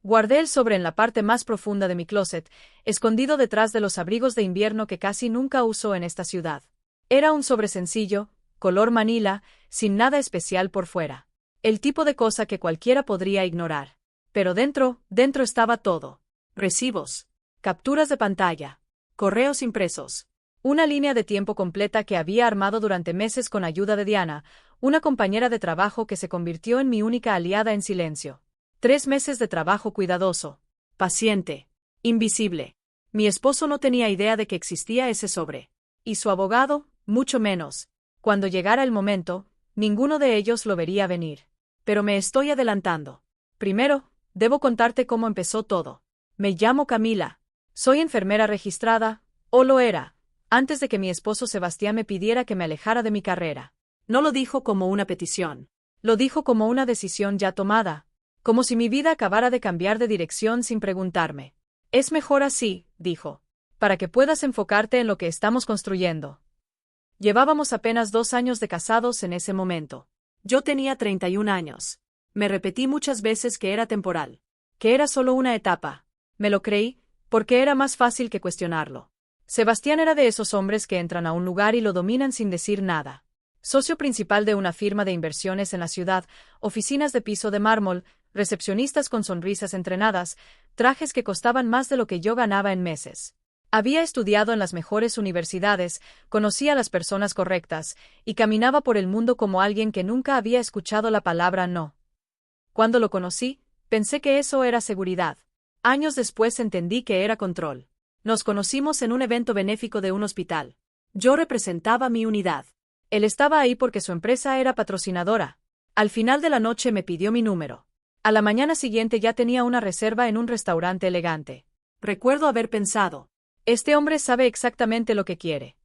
Guardé el sobre en la parte más profunda de mi closet, escondido detrás de los abrigos de invierno que casi nunca uso en esta ciudad. Era un sobre sencillo, color manila, sin nada especial por fuera. El tipo de cosa que cualquiera podría ignorar. Pero dentro estaba todo. Recibos, capturas de pantalla, correos impresos. Una línea de tiempo completa que había armado durante meses con ayuda de Diana, una compañera de trabajo que se convirtió en mi única aliada en silencio. 3 meses de trabajo cuidadoso, paciente, invisible. Mi esposo no tenía idea de que existía ese sobre. Y su abogado, mucho menos. Cuando llegara el momento, ninguno de ellos lo vería venir. Pero me estoy adelantando. Primero, debo contarte cómo empezó todo. Me llamo Camila. Soy enfermera registrada, o lo era, antes de que mi esposo Sebastián me pidiera que me alejara de mi carrera. No lo dijo como una petición. Lo dijo como una decisión ya tomada. Como si mi vida acabara de cambiar de dirección sin preguntarme. Es mejor así, dijo, para que puedas enfocarte en lo que estamos construyendo. Llevábamos apenas 2 años de casados en ese momento. Yo tenía 31 años. Me repetí muchas veces que era temporal, que era solo una etapa. Me lo creí, porque era más fácil que cuestionarlo. Sebastián era de esos hombres que entran a un lugar y lo dominan sin decir nada. Socio principal de una firma de inversiones en la ciudad, oficinas de piso de mármol, recepcionistas con sonrisas entrenadas, trajes que costaban más de lo que yo ganaba en meses. Había estudiado en las mejores universidades, conocía a las personas correctas, y caminaba por el mundo como alguien que nunca había escuchado la palabra no. Cuando lo conocí, pensé que eso era seguridad. Años después entendí que era control. Nos conocimos en un evento benéfico de un hospital. Yo representaba mi unidad. Él estaba ahí porque su empresa era patrocinadora. Al final de la noche me pidió mi número. A la mañana siguiente ya tenía una reserva en un restaurante elegante. Recuerdo haber pensado, este hombre sabe exactamente lo que quiere.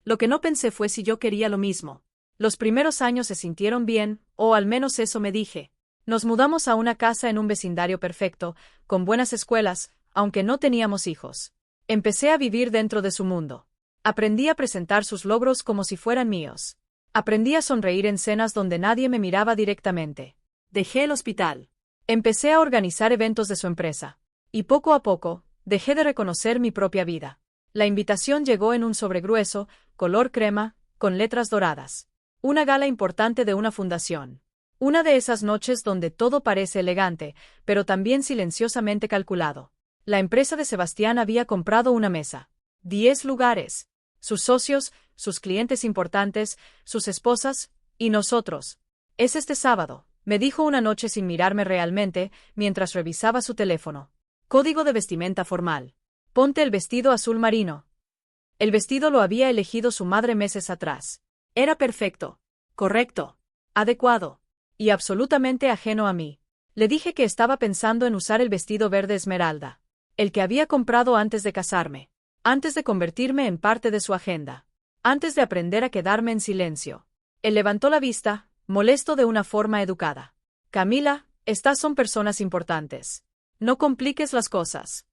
Lo que no pensé fue si yo quería lo mismo. Los primeros años se sintieron bien, o al menos eso me dije. Nos mudamos a una casa en un vecindario perfecto, con buenas escuelas, aunque no teníamos hijos. Empecé a vivir dentro de su mundo. Aprendí a presentar sus logros como si fueran míos. Aprendí a sonreír en cenas donde nadie me miraba directamente. Dejé el hospital. Empecé a organizar eventos de su empresa. Y poco a poco, dejé de reconocer mi propia vida. La invitación llegó en un sobre grueso, color crema, con letras doradas. Una gala importante de una fundación. Una de esas noches donde todo parece elegante, pero también silenciosamente calculado. La empresa de Sebastián había comprado una mesa. 10 lugares. Sus socios, sus clientes importantes, sus esposas, y nosotros. Es este sábado, me dijo una noche sin mirarme realmente, mientras revisaba su teléfono. Código de vestimenta formal. Ponte el vestido azul marino. El vestido lo había elegido su madre meses atrás. Era perfecto, correcto, adecuado, y absolutamente ajeno a mí. Le dije que estaba pensando en usar el vestido verde esmeralda, el que había comprado antes de casarme, antes de convertirme en parte de su agenda, antes de aprender a quedarme en silencio. Él levantó la vista, molesto de una forma educada. Camila, estas son personas importantes. No compliques las cosas.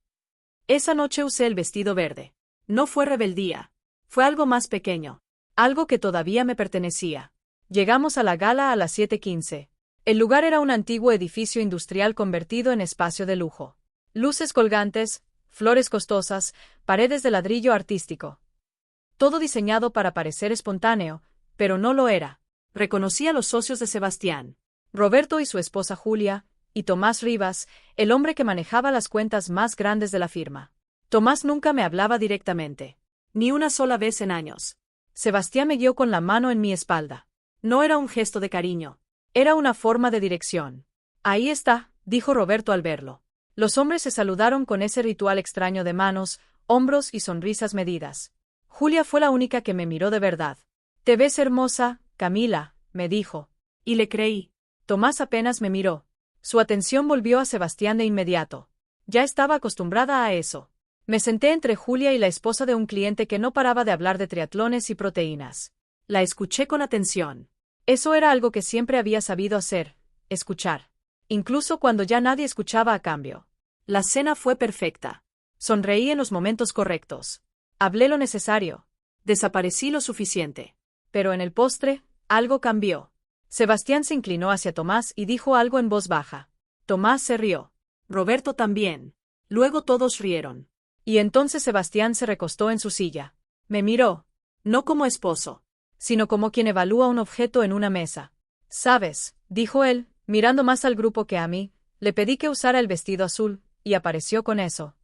Esa noche usé el vestido verde. No fue rebeldía. Fue algo más pequeño. Algo que todavía me pertenecía. Llegamos a la gala a las 7:15. El lugar era un antiguo edificio industrial convertido en espacio de lujo. Luces colgantes, flores costosas, paredes de ladrillo artístico. Todo diseñado para parecer espontáneo, pero no lo era. Reconocí a los socios de Sebastián. Roberto y su esposa Julia, y Tomás Rivas, el hombre que manejaba las cuentas más grandes de la firma. Tomás nunca me hablaba directamente. Ni una sola vez en años. Sebastián me guió con la mano en mi espalda. No era un gesto de cariño. Era una forma de dirección. Ahí está, dijo Roberto al verlo. Los hombres se saludaron con ese ritual extraño de manos, hombros y sonrisas medidas. Julia fue la única que me miró de verdad. Te ves hermosa, Camila, me dijo. Y le creí. Tomás apenas me miró. Su atención volvió a Sebastián de inmediato. Ya estaba acostumbrada a eso. Me senté entre Julia y la esposa de un cliente que no paraba de hablar de triatlones y proteínas. La escuché con atención. Eso era algo que siempre había sabido hacer, escuchar. Incluso cuando ya nadie escuchaba a cambio. La cena fue perfecta. Sonreí en los momentos correctos. Hablé lo necesario. Desaparecí lo suficiente. Pero en el postre, algo cambió. Sebastián se inclinó hacia Tomás y dijo algo en voz baja. Tomás se rió. Roberto también. Luego todos rieron. Y entonces Sebastián se recostó en su silla. Me miró, No como esposo, sino como quien evalúa un objeto en una mesa. ¿Sabes?, dijo él, mirando más al grupo que a mí, le pedí que usara el vestido azul, y apareció con eso.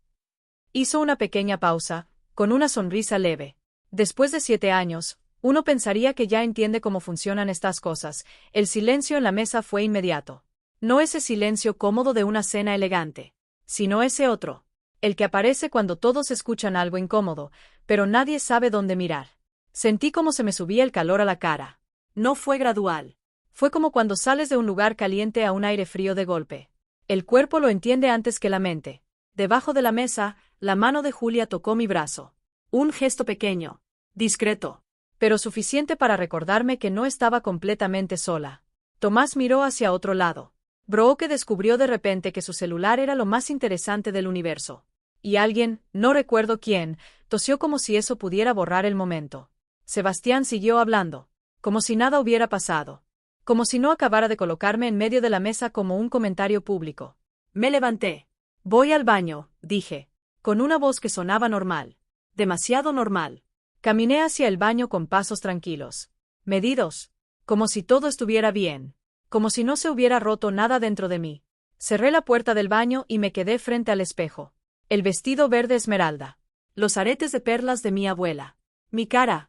Hizo una pequeña pausa, con una sonrisa leve. Después de 7 años, uno pensaría que ya entiende cómo funcionan estas cosas. El silencio en la mesa fue inmediato. No ese silencio cómodo de una cena elegante, sino ese otro, el que aparece cuando todos escuchan algo incómodo, pero nadie sabe dónde mirar. Sentí como se me subía el calor a la cara. No fue gradual. Fue como cuando sales de un lugar caliente a un aire frío de golpe. El cuerpo lo entiende antes que la mente. Debajo de la mesa, la mano de Julia tocó mi brazo. Un gesto pequeño, discreto, pero suficiente para recordarme que no estaba completamente sola. Tomás miró hacia otro lado. Brooke descubrió de repente que su celular era lo más interesante del universo. Y alguien, no recuerdo quién, tosió como si eso pudiera borrar el momento. Sebastián siguió hablando, como si nada hubiera pasado. Como si no acabara de colocarme en medio de la mesa como un comentario público. Me levanté. Voy al baño, dije, Con una voz que sonaba normal. Demasiado normal. Caminé hacia el baño con pasos tranquilos. Medidos. Como si todo estuviera bien. Como si no se hubiera roto nada dentro de mí. Cerré la puerta del baño y me quedé frente al espejo. El vestido verde esmeralda. Los aretes de perlas de mi abuela. Mi cara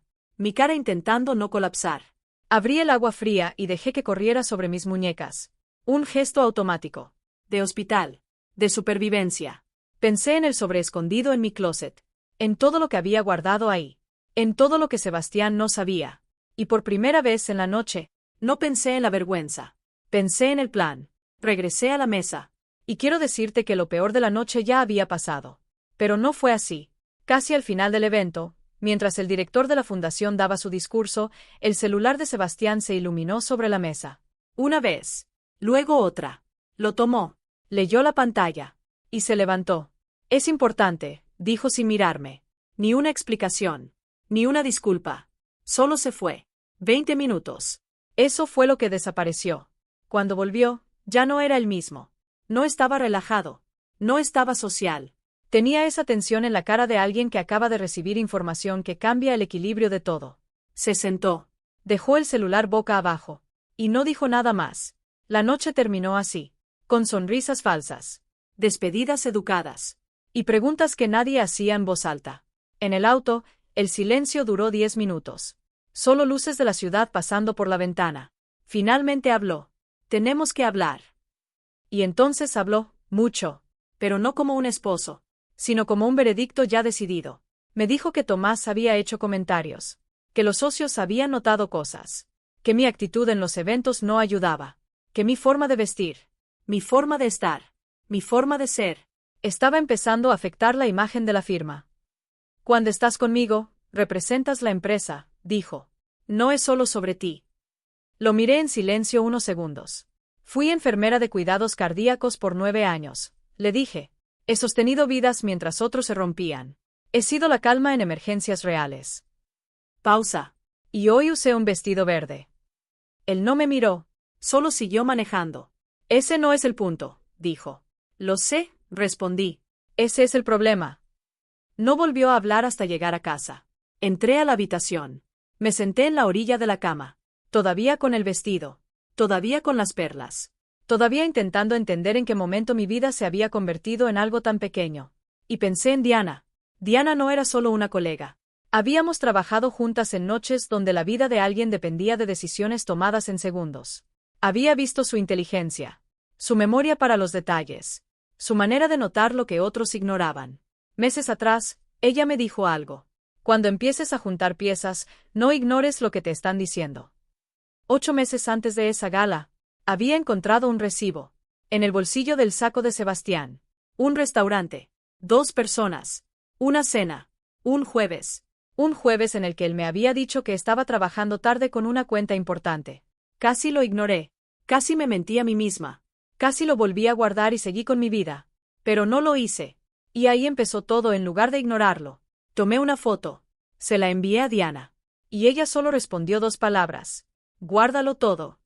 intentando no colapsar. Abrí el agua fría y dejé que corriera sobre mis muñecas. Un gesto automático. De hospital. De supervivencia. Pensé en el sobreescondido en mi closet. En todo lo que había guardado ahí. En todo lo que Sebastián no sabía. Y por primera vez en la noche, no pensé en la vergüenza. Pensé en el plan. Regresé a la mesa. Y quiero decirte que lo peor de la noche ya había pasado. Pero no fue así. Casi al final del evento, mientras el director de la fundación daba su discurso, el celular de Sebastián se iluminó sobre la mesa. Una vez. Luego otra. Lo tomó. Leyó la pantalla. Y se levantó. Es importante, dijo sin mirarme. Ni una explicación. Ni una disculpa. Solo se fue. 20 minutos. Eso fue lo que desapareció. Cuando volvió, ya no era el mismo. No estaba relajado. No estaba social. Tenía esa tensión en la cara de alguien que acaba de recibir información que cambia el equilibrio de todo. Se sentó. Dejó el celular boca abajo. Y no dijo nada más. La noche terminó así. Con sonrisas falsas. Despedidas educadas. Y preguntas que nadie hacía en voz alta. En el auto, el silencio duró 10 minutos. Solo luces de la ciudad pasando por la ventana. Finalmente habló. Tenemos que hablar. Y entonces habló, mucho. Pero no como un esposo, sino como un veredicto ya decidido. Me dijo que Tomás había hecho comentarios. Que los socios habían notado cosas. Que mi actitud en los eventos no ayudaba. Que mi forma de vestir. Mi forma de estar. Mi forma de ser. Estaba empezando a afectar la imagen de la firma. Cuando estás conmigo, representas la empresa, dijo. No es solo sobre ti. Lo miré en silencio unos segundos. Fui enfermera de cuidados cardíacos por 9 años, le dije. He sostenido vidas mientras otros se rompían. He sido la calma en emergencias reales. Pausa. Y hoy usé un vestido verde. Él no me miró, solo siguió manejando. Ese no es el punto, dijo. Lo sé, respondí. Ese es el problema. No volvió a hablar hasta llegar a casa. Entré a la habitación. Me senté en la orilla de la cama. Todavía con el vestido. Todavía con las perlas. Todavía intentando entender en qué momento mi vida se había convertido en algo tan pequeño. Y pensé en Diana. Diana no era solo una colega. Habíamos trabajado juntas en noches donde la vida de alguien dependía de decisiones tomadas en segundos. Había visto su inteligencia. Su memoria para los detalles. Su manera de notar lo que otros ignoraban. Meses atrás, ella me dijo algo. Cuando empieces a juntar piezas, no ignores lo que te están diciendo. 8 meses antes de esa gala, había encontrado un recibo. En el bolsillo del saco de Sebastián. Un restaurante. 2 personas. Una cena. Un jueves. Un jueves en el que él me había dicho que estaba trabajando tarde con una cuenta importante. Casi lo ignoré. Casi me mentí a mí misma. Casi lo volví a guardar y seguí con mi vida. Pero no lo hice. Y ahí empezó todo en lugar de ignorarlo. Tomé una foto. Se la envié a Diana. Y ella solo respondió 2 palabras. Guárdalo todo.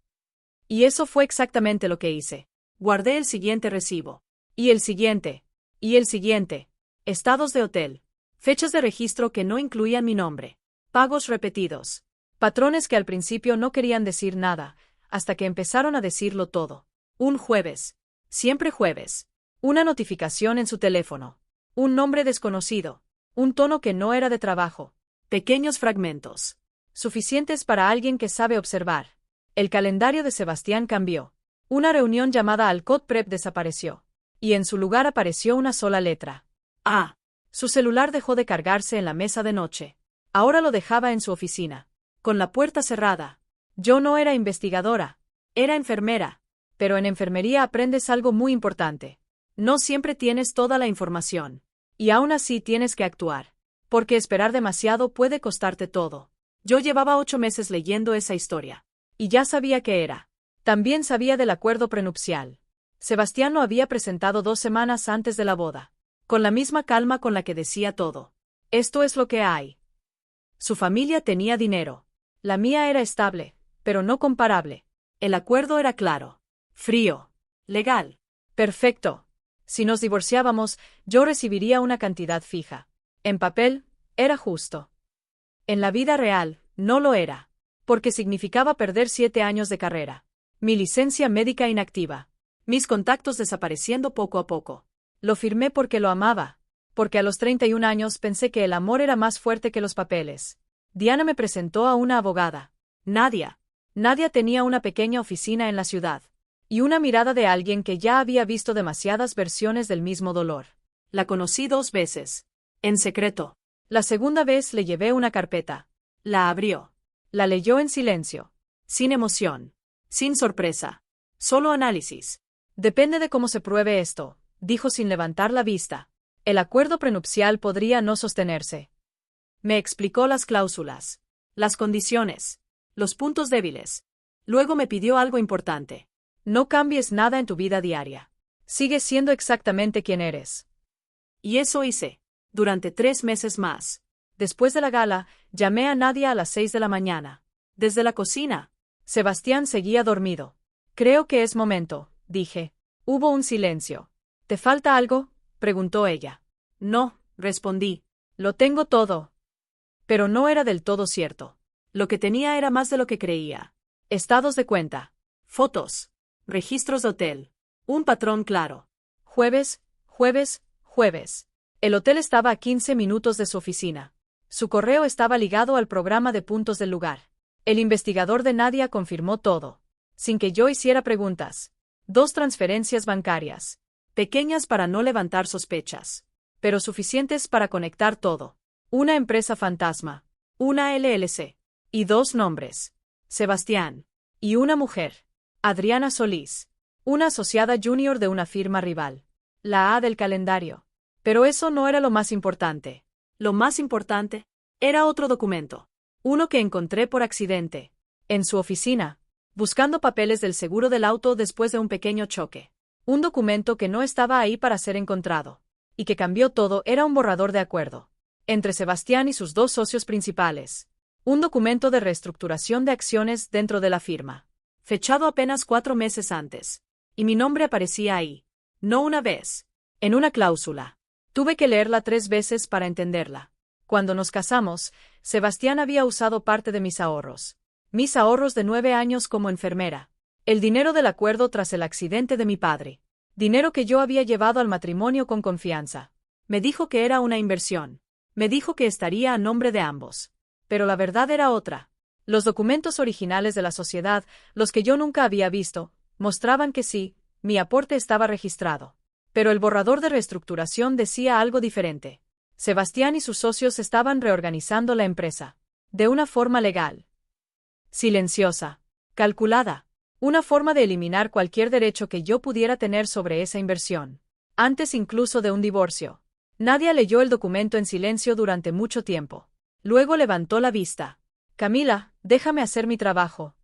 Y eso fue exactamente lo que hice. Guardé el siguiente recibo. Y el siguiente. Y el siguiente. Estados de hotel. Fechas de registro que no incluían mi nombre. Pagos repetidos. Patrones que al principio no querían decir nada, hasta que empezaron a decirlo todo. Un jueves. Siempre jueves. Una notificación en su teléfono. Un nombre desconocido. Un tono que no era de trabajo. Pequeños fragmentos. Suficientes para alguien que sabe observar. El calendario de Sebastián cambió. Una reunión llamada Alcott Prep desapareció. Y en su lugar apareció una sola letra. A. Su celular dejó de cargarse en la mesa de noche. Ahora lo dejaba en su oficina. Con la puerta cerrada. Yo no era investigadora. Era enfermera. Pero en enfermería aprendes algo muy importante. No siempre tienes toda la información. Y aún así tienes que actuar. Porque esperar demasiado puede costarte todo. Yo llevaba 8 meses leyendo esa historia. Y ya sabía qué era. También sabía del acuerdo prenupcial. Sebastián lo había presentado 2 semanas antes de la boda. Con la misma calma con la que decía todo. Esto es lo que hay. Su familia tenía dinero. La mía era estable, pero no comparable. El acuerdo era claro. Frío. Legal. Perfecto. Si nos divorciábamos, yo recibiría una cantidad fija. En papel, era justo. En la vida real, no lo era. Porque significaba perder 7 años de carrera. Mi licencia médica inactiva. Mis contactos desapareciendo poco a poco. Lo firmé porque lo amaba. Porque a los 31 años pensé que el amor era más fuerte que los papeles. Diana me presentó a una abogada. Nadia. Nadia tenía una pequeña oficina en la ciudad. Y una mirada de alguien que ya había visto demasiadas versiones del mismo dolor. La conocí 2 veces. En secreto. La segunda vez le llevé una carpeta. La abrió. La leyó en silencio. Sin emoción. Sin sorpresa. Solo análisis. Depende de cómo se pruebe esto, dijo sin levantar la vista. El acuerdo prenupcial podría no sostenerse. Me explicó las cláusulas. Las condiciones. Los puntos débiles. Luego me pidió algo importante. No cambies nada en tu vida diaria. Sigues siendo exactamente quien eres. Y eso hice. Durante 3 meses más. Después de la gala, llamé a Nadia a las 6 de la mañana. Desde la cocina. Sebastián seguía dormido. Creo que es momento, dije. Hubo un silencio. ¿Te falta algo?, preguntó ella. No, respondí. Lo tengo todo. Pero no era del todo cierto. Lo que tenía era más de lo que creía. Estados de cuenta. Fotos. Registros de hotel. Un patrón claro. Jueves, jueves, jueves. El hotel estaba a 15 minutos de su oficina. Su correo estaba ligado al programa de puntos del lugar. El investigador de Nadia confirmó todo. Sin que yo hiciera preguntas. 2 transferencias bancarias. Pequeñas para no levantar sospechas. Pero suficientes para conectar todo. Una empresa fantasma. Una LLC. Y 2 nombres. Sebastián. Y una mujer. Adriana Solís. Una asociada junior de una firma rival. La A del calendario. Pero eso no era lo más importante. Lo más importante era otro documento. Uno que encontré por accidente. En su oficina. Buscando papeles del seguro del auto después de un pequeño choque. Un documento que no estaba ahí para ser encontrado. Y que cambió todo era un borrador de acuerdo. Entre Sebastián y sus 2 socios principales. Un documento de reestructuración de acciones dentro de la firma. Fechado apenas 4 meses antes. Y mi nombre aparecía ahí. No una vez. En una cláusula. Tuve que leerla 3 veces para entenderla. Cuando nos casamos, Sebastián había usado parte de mis ahorros. Mis ahorros de 9 años como enfermera. El dinero del acuerdo tras el accidente de mi padre. Dinero que yo había llevado al matrimonio con confianza. Me dijo que era una inversión. Me dijo que estaría a nombre de ambos. Pero la verdad era otra. Los documentos originales de la sociedad, los que yo nunca había visto, mostraban que sí, mi aporte estaba registrado. Pero el borrador de reestructuración decía algo diferente. Sebastián y sus socios estaban reorganizando la empresa. De una forma legal. Silenciosa. Calculada. Una forma de eliminar cualquier derecho que yo pudiera tener sobre esa inversión. Antes incluso de un divorcio. Nadia leyó el documento en silencio durante mucho tiempo. Luego levantó la vista. Camila, déjame hacer mi trabajo.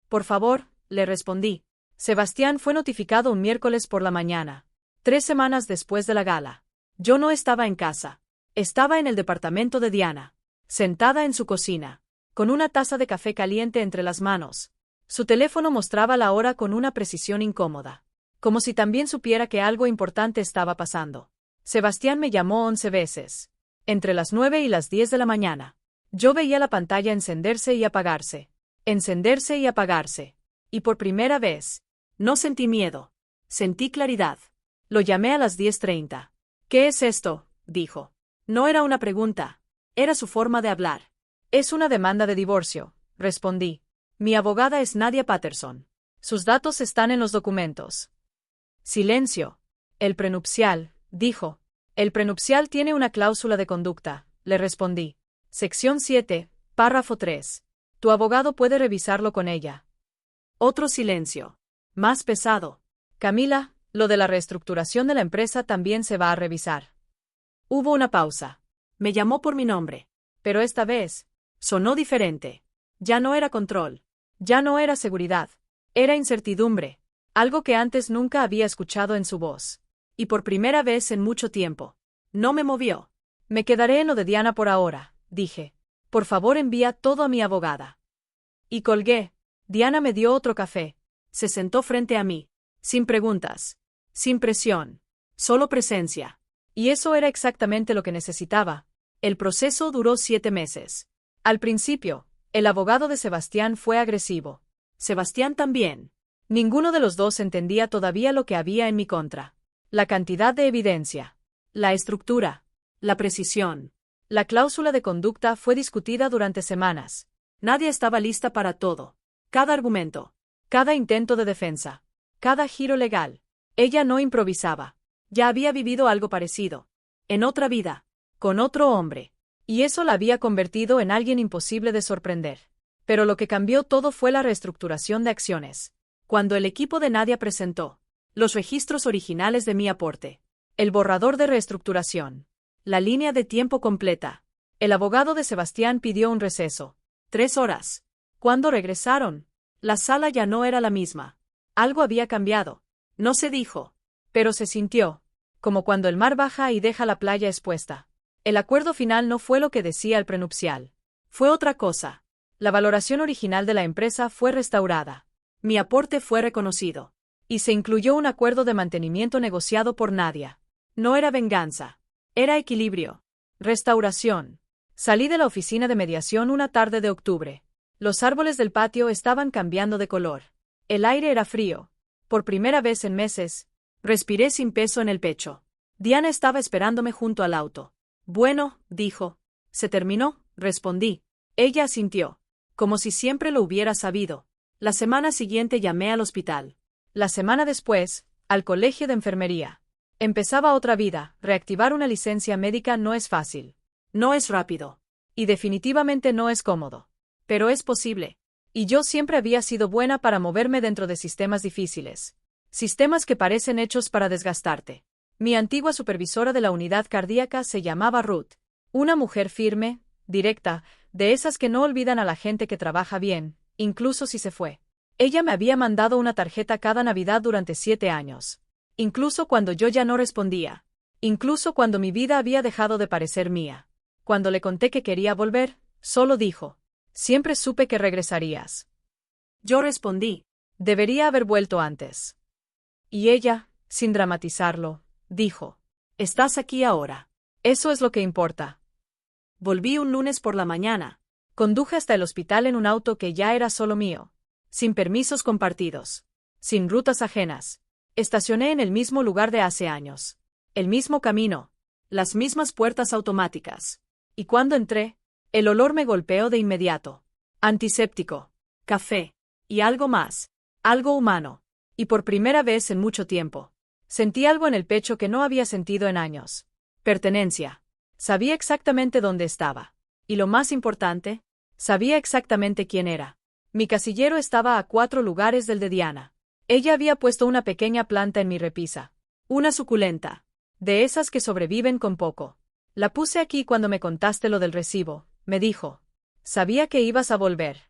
Por favor, le respondí. Sebastián fue notificado un miércoles por la mañana. 3 semanas después de la gala. Yo no estaba en casa. Estaba en el departamento de Diana. Sentada en su cocina. Con una taza de café caliente entre las manos. Su teléfono mostraba la hora con una precisión incómoda. como si también supiera que algo importante estaba pasando. Sebastián me llamó 11 veces. Entre las 9 y las 10 de la mañana. Yo veía la pantalla encenderse y apagarse. Encenderse y apagarse. Y por primera vez, no sentí miedo. Sentí claridad. Lo llamé a las 10:30. ¿Qué es esto?, dijo. No era una pregunta. Era su forma de hablar. Es una demanda de divorcio, respondí. Mi abogada es Nadia Patterson. Sus datos están en los documentos. Silencio. El prenupcial, dijo. El prenupcial tiene una cláusula de conducta, le respondí. Sección 7, párrafo 3. Tu abogado puede revisarlo con ella. Otro silencio. Más pesado. Camila, lo de la reestructuración de la empresa también se va a revisar. Hubo una pausa. Me llamó por mi nombre. Pero esta vez, sonó diferente. Ya no era control. Ya no era seguridad. Era incertidumbre. Algo que antes nunca había escuchado en su voz. Y por primera vez en mucho tiempo. No me movió. Me quedaré en lo de Diana por ahora, dije. Por favor, envía todo a mi abogada. Y colgué. Diana me dio otro café. Se sentó frente a mí. Sin preguntas. Sin presión. Solo presencia. Y eso era exactamente lo que necesitaba. El proceso duró 7 meses. Al principio, el abogado de Sebastián fue agresivo. Sebastián también. Ninguno de los dos entendía todavía lo que había en mi contra. La cantidad de evidencia. La estructura. La precisión. La cláusula de conducta fue discutida durante semanas. Nadie estaba lista para todo. Cada argumento. Cada intento de defensa. Cada giro legal. Ella no improvisaba. Ya había vivido algo parecido. En otra vida. Con otro hombre. Y eso la había convertido en alguien imposible de sorprender. Pero lo que cambió todo fue la reestructuración de acciones. Cuando el equipo de Nadia presentó los registros originales de mi aporte, el borrador de reestructuración, la línea de tiempo completa, el abogado de Sebastián pidió un receso. 3 horas. Cuando regresaron, la sala ya no era la misma. Algo había cambiado. No se dijo, pero se sintió, como cuando el mar baja y deja la playa expuesta. El acuerdo final no fue lo que decía el prenupcial. Fue otra cosa. La valoración original de la empresa fue restaurada. Mi aporte fue reconocido. Y se incluyó un acuerdo de mantenimiento negociado por Nadia. No era venganza. Era equilibrio. Restauración. Salí de la oficina de mediación una tarde de octubre. Los árboles del patio estaban cambiando de color. El aire era frío. Por primera vez en meses, respiré sin peso en el pecho. Diana estaba esperándome junto al auto. Bueno, dijo. ¿Se terminó?, respondí. Ella asintió. Como si siempre lo hubiera sabido. La semana siguiente llamé al hospital. La semana después, al colegio de enfermería. Empezaba otra vida. Reactivar una licencia médica no es fácil. No es rápido. Y definitivamente no es cómodo. Pero es posible. Y yo siempre había sido buena para moverme dentro de sistemas difíciles. Sistemas que parecen hechos para desgastarte. Mi antigua supervisora de la unidad cardíaca se llamaba Ruth. Una mujer firme, directa, de esas que no olvidan a la gente que trabaja bien, incluso si se fue. Ella me había mandado una tarjeta cada Navidad durante 7 años. Incluso cuando yo ya no respondía. Incluso cuando mi vida había dejado de parecer mía. Cuando le conté que quería volver, solo dijo: siempre supe que regresarías. Yo respondí: debería haber vuelto antes. Y ella, sin dramatizarlo, dijo: estás aquí ahora. Eso es lo que importa. Volví un lunes por la mañana. Conduje hasta el hospital en un auto que ya era solo mío. Sin permisos compartidos. Sin rutas ajenas. Estacioné en el mismo lugar de hace años. El mismo camino. Las mismas puertas automáticas. Y cuando entré, el olor me golpeó de inmediato. Antiséptico. Café. Y algo más. Algo humano. Y por primera vez en mucho tiempo. Sentí algo en el pecho que no había sentido en años. Pertenencia. Sabía exactamente dónde estaba. Y lo más importante, sabía exactamente quién era. Mi casillero estaba a 4 lugares del de Diana. Ella había puesto una pequeña planta en mi repisa. Una suculenta. De esas que sobreviven con poco. La puse aquí cuando me contaste lo del recibo, me dijo. Sabía que ibas a volver.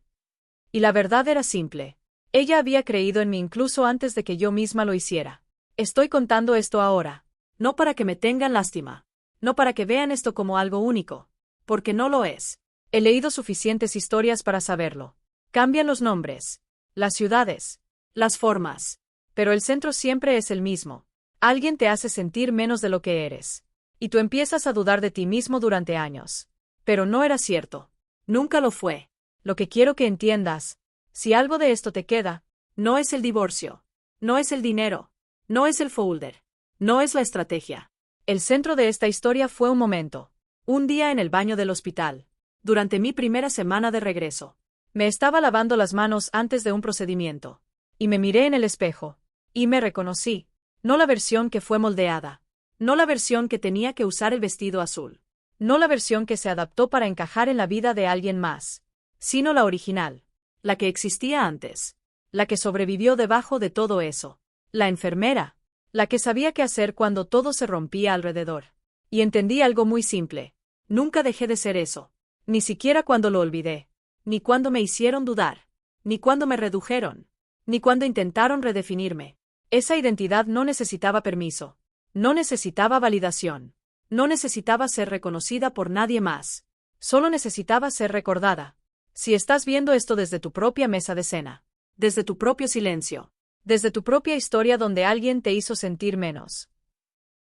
Y la verdad era simple. Ella había creído en mí incluso antes de que yo misma lo hiciera. Estoy contando esto ahora. No para que me tengan lástima. No para que vean esto como algo único. Porque no lo es. He leído suficientes historias para saberlo. Cambian los nombres. Las ciudades. Las formas. Pero el centro siempre es el mismo. Alguien te hace sentir menos de lo que eres. Y tú empiezas a dudar de ti mismo durante años. Pero no era cierto. Nunca lo fue. Lo que quiero que entiendas, si algo de esto te queda, no es el divorcio. No es el dinero. No es el folder. No es la estrategia. El centro de esta historia fue un momento. Un día en el baño del hospital. Durante mi primera semana de regreso. Me estaba lavando las manos antes de un procedimiento. Y me miré en el espejo. Y me reconocí. No la versión que fue moldeada. No la versión que tenía que usar el vestido azul. No la versión que se adaptó para encajar en la vida de alguien más. Sino la original. La que existía antes. La que sobrevivió debajo de todo eso. La enfermera. La que sabía qué hacer cuando todo se rompía alrededor. Y entendí algo muy simple. Nunca dejé de ser eso. Ni siquiera cuando lo olvidé. Ni cuando me hicieron dudar. Ni cuando me redujeron. Ni cuando intentaron redefinirme. Esa identidad no necesitaba permiso. No necesitaba validación. No necesitaba ser reconocida por nadie más. Solo necesitaba ser recordada. Si estás viendo esto desde tu propia mesa de cena. Desde tu propio silencio. Desde tu propia historia donde alguien te hizo sentir menos.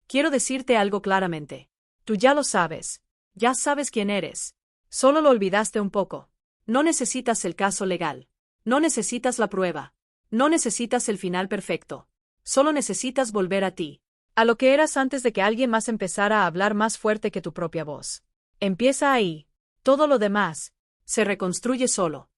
Quiero decirte algo claramente. Tú ya lo sabes. Ya sabes quién eres. Solo lo olvidaste un poco. No necesitas el caso legal. No necesitas la prueba. No necesitas el final perfecto. Solo necesitas volver a ti. A lo que eras antes de que alguien más empezara a hablar más fuerte que tu propia voz. Empieza ahí. Todo lo demás se reconstruye solo.